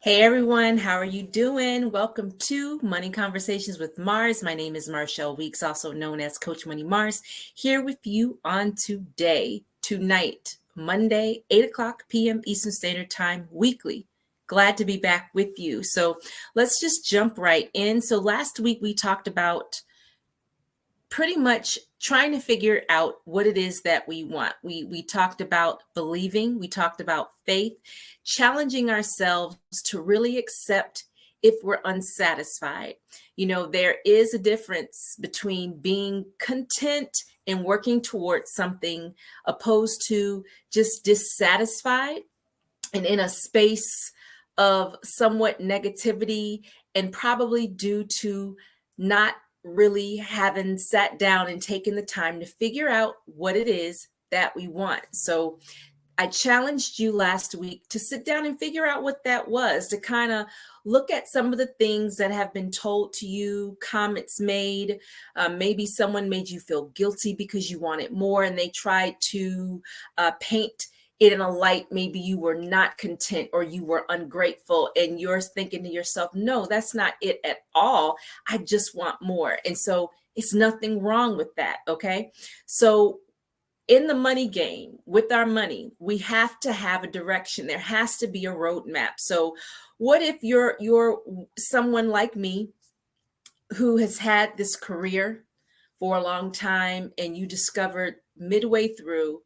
Hey everyone, how are you doing? Welcome to Money Conversations with Mars. My name is Marshall Weeks, also known as Coach Money Mars, here with you on tonight, Monday, 8 o'clock p.m. Eastern Standard Time, weekly. Glad to be back with you. So let's just jump right in. So last week we talked about pretty much trying to figure out what it is that we want. We talked about believing, we talked about faith, challenging ourselves to really accept if we're unsatisfied. You know, there is a difference between being content and working towards something opposed to just dissatisfied and in a space of somewhat negativity, and probably due to not really having sat down and taken the time to figure out what it is that we want. So I challenged you last week to sit down and figure out what that was, to kind of look at some of the things that have been told to you, comments made. Maybe someone made you feel guilty because you wanted more and they tried to paint it in a light. Maybe you were not content or you were ungrateful, and you're thinking to yourself, no, that's not it at all. I just want more. And so it's nothing wrong with that. Okay. So in the money game, with our money, we have to have a direction. There has to be a roadmap. So what if you're someone like me who has had this career for a long time, and you discovered midway through,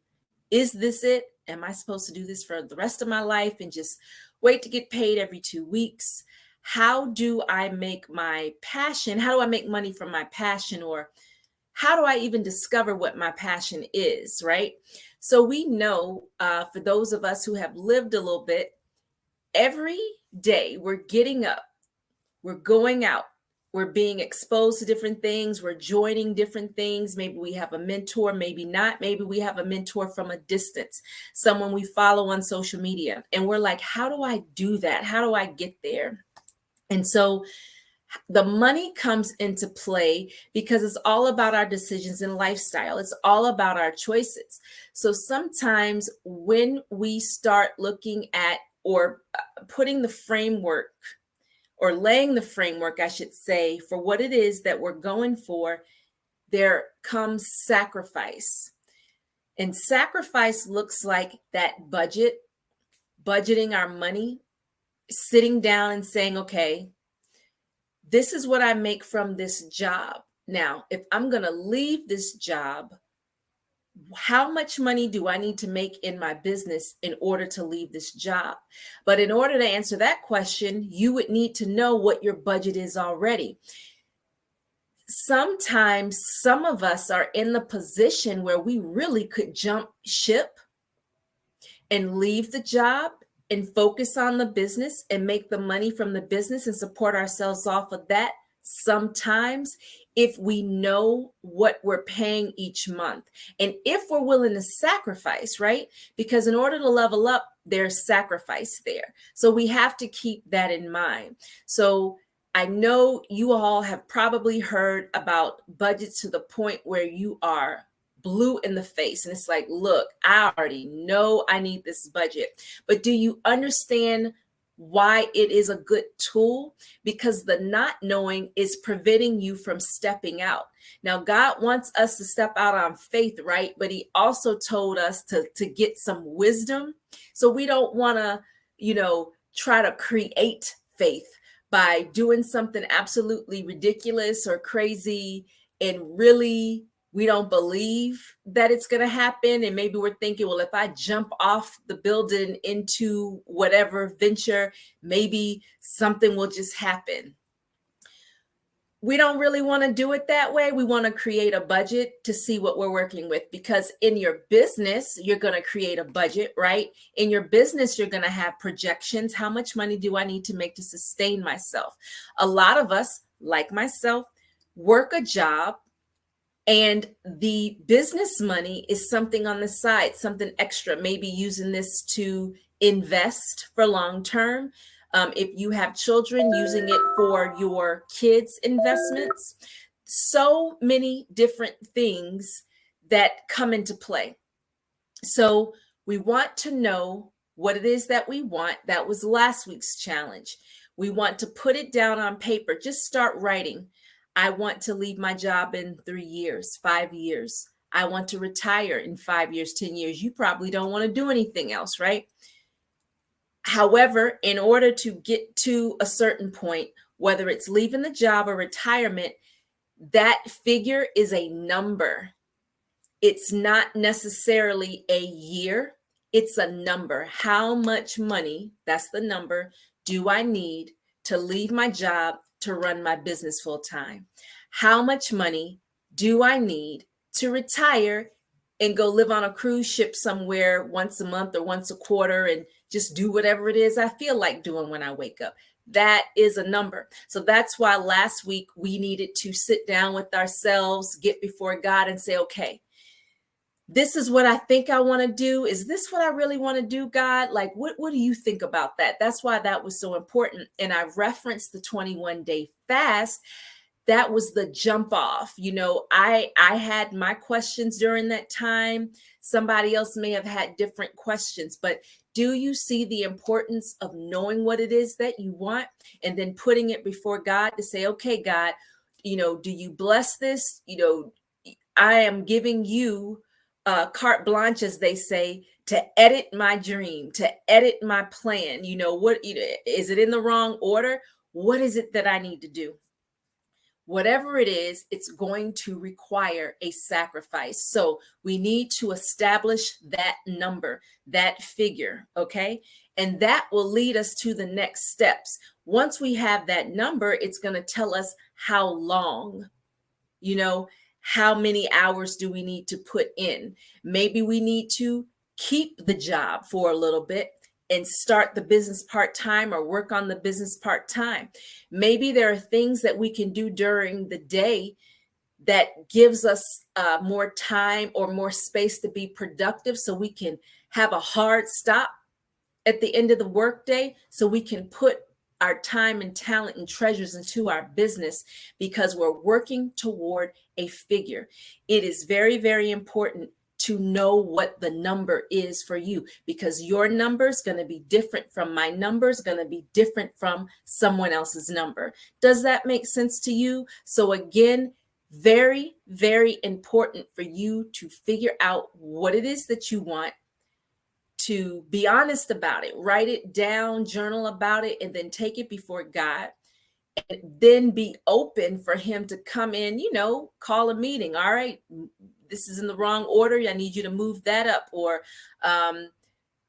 is this it? Am I supposed to do this for the rest of my life and just wait to get paid every 2 weeks? How do I make my passion? How do I make money from my passion? Or how do I even discover what my passion is, right? So we know, for those of us who have lived a little bit, every day we're getting up, we're going out, we're being exposed to different things, we're joining different things. Maybe we have a mentor, maybe not. Maybe we have a mentor from a distance, someone we follow on social media. And we're like, how do I do that? How do I get there? And so the money comes into play because it's all about our decisions and lifestyle. It's all about our choices. So sometimes when we start looking at or putting the framework, or laying the framework, I should say, for what it is that we're going for, there comes sacrifice. And sacrifice looks like that budgeting our money, sitting down and saying, okay, this is what I make from this job. Now, if I'm going to leave this job, how much money do I need to make in my business in order to leave this job? But in order to answer that question, you would need to know what your budget is already. Sometimes some of us are in the position where we really could jump ship and leave the job and focus on the business and make the money from the business and support ourselves off of that sometimes, if we know what we're paying each month and if we're willing to sacrifice, right? Because in order to level up, there's sacrifice there. So we have to keep that in mind. So I know you all have probably heard about budgets to the point where you are blue in the face and it's like, look, I already know I need this budget. But do you understand why it is a good tool? Because the not knowing is preventing you from stepping out. Now, God wants us to step out on faith, right? But he also told us to get some wisdom. So we don't want to, try to create faith by doing something absolutely ridiculous or crazy, and really we don't believe that it's going to happen. And maybe we're thinking, well, if I jump off the building into whatever venture, maybe something will just happen. We don't really want to do it that way. We want to create a budget to see what we're working with, because in your business, you're going to create a budget, right? In your business, you're going to have projections. How much money do I need to make to sustain myself? A lot of us, like myself, work a job, and the business money is something on the side, something extra, maybe using this to invest for long term. If you have children, using it for your kids' investments. So many different things that come into play. So we want to know what it is that we want. That was last week's challenge. We want to put it down on paper. Just start writing. I want to leave my job in 3 years, 5 years. I want to retire in 5 years, 10 years. You probably don't want to do anything else, right? However, in order to get to a certain point, whether it's leaving the job or retirement, that figure is a number. It's not necessarily a year, it's a number. How much money, that's the number, do I need to leave my job to run my business full time? How much money do I need to retire and go live on a cruise ship somewhere once a month or once a quarter and just do whatever it is I feel like doing when I wake up? That is a number. So that's why last week we needed to sit down with ourselves, get before God and say, okay, this is what I think I want to do. Is this what I really want to do, God? Like, what do you think about that? That's why that was so important. And I referenced the 21-day fast. That was the jump off. I had my questions during that time. Somebody else may have had different questions, but do you see the importance of knowing what it is that you want and then putting it before God to say, okay, God, do you bless this? I am giving you carte blanche, as they say, to edit my dream, to edit my plan. Is it in the wrong order? What is it that I need to do? Whatever it is, it's going to require a sacrifice. So we need to establish that number, that figure, okay? And that will lead us to the next steps. Once we have that number, it's going to tell us how long, how many hours do we need to put in? Maybe we need to keep the job for a little bit and start the business part-time or work on the business part-time. Maybe there are things that we can do during the day that gives us more time or more space to be productive, so we can have a hard stop at the end of the workday, so we can put our time and talent and treasures into our business because we're working toward a figure. It is very, very important to know what the number is for you, because your number is going to be different from my number, is going to be different from someone else's number. Does that make sense to you? So again, very, very important for you to figure out what it is that you want, to be honest about it, write it down, journal about it, and then take it before God. And then be open for him to come in, call a meeting. All right, this is in the wrong order. I need you to move that up. Or,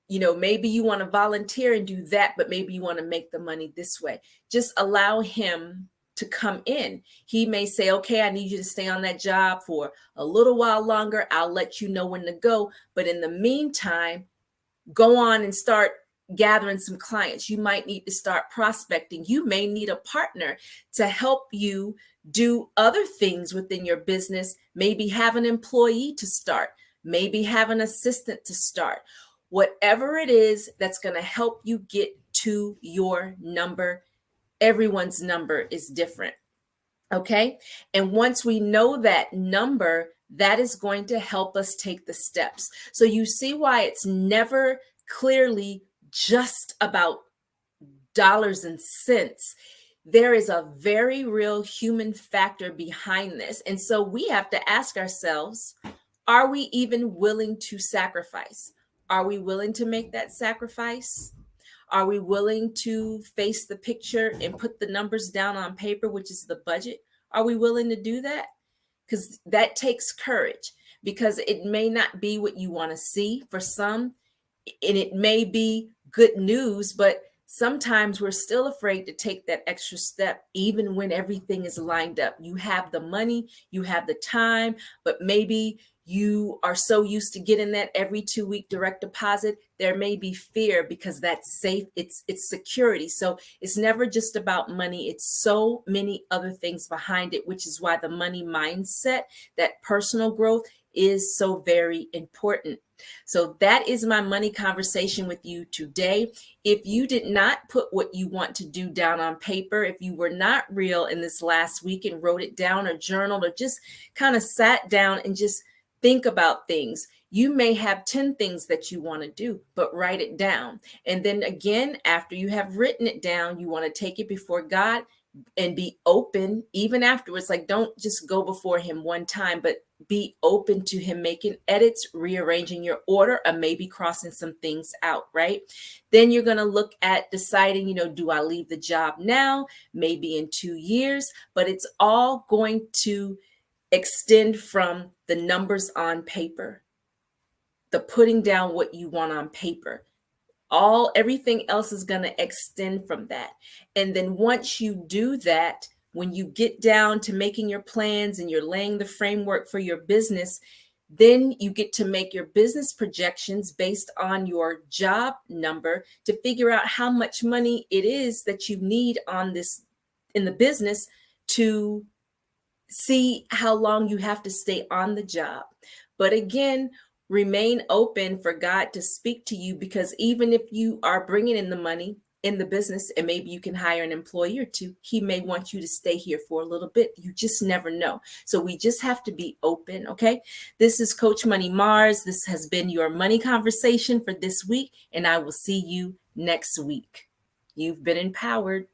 maybe you want to volunteer and do that, but maybe you want to make the money this way. Just allow him to come in. He may say, okay, I need you to stay on that job for a little while longer. I'll let you know when to go. But in the meantime, go on and start gathering some clients. You might need to start prospecting. You may need a partner to help you do other things within your business. Maybe have an employee to start, maybe have an assistant to start. Whatever it is that's going to help you get to your number. Everyone's number is different. Okay. And once we know that number, that is going to help us take the steps. So you see why it's never clearly just about dollars and cents. There is a very real human factor behind this. And so we have to ask ourselves, are we even willing to sacrifice? Are we willing to make that sacrifice? Are we willing to face the picture and put the numbers down on paper, which is the budget? Are we willing to do that? Because that takes courage, because it may not be what you want to see for some, and it may be good news, but sometimes we're still afraid to take that extra step, even when everything is lined up. You have the money, you have the time, but maybe you are so used to getting that every 2-week direct deposit. There may be fear because that's safe. It's security. So it's never just about money. It's so many other things behind it, which is why the money mindset, that personal growth, is so very important. So that is my money conversation with you today. If you did not put what you want to do down on paper, if you were not real in this last week and wrote it down or journaled or just kind of sat down and just think about things, You may have 10 things that you want to do, but write it down. And then again, after you have written it down, you want to take it before God and be open even afterwards. Like, don't just go before him one time, but be open to him making edits, rearranging your order, or maybe crossing some things out, right? Then you're going to look at deciding, do I leave the job now, maybe in 2 years? But it's all going to extend from the numbers on paper, the putting down what you want on paper. Everything else is going to extend from that. And then once you do that, when you get down to making your plans and you're laying the framework for your business, then you get to make your business projections based on your job number to figure out how much money it is that you need on this in the business to see how long you have to stay on the job. But again, remain open for God to speak to you, because even if you are bringing in the money in the business and maybe you can hire an employee or two, he may want you to stay here for a little bit. You just never know. So we just have to be open. Okay. This is Coach Money Mars. This has been your money conversation for this week, and I will see you next week. You've been empowered.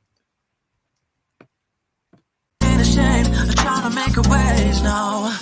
Trying to make a ways now.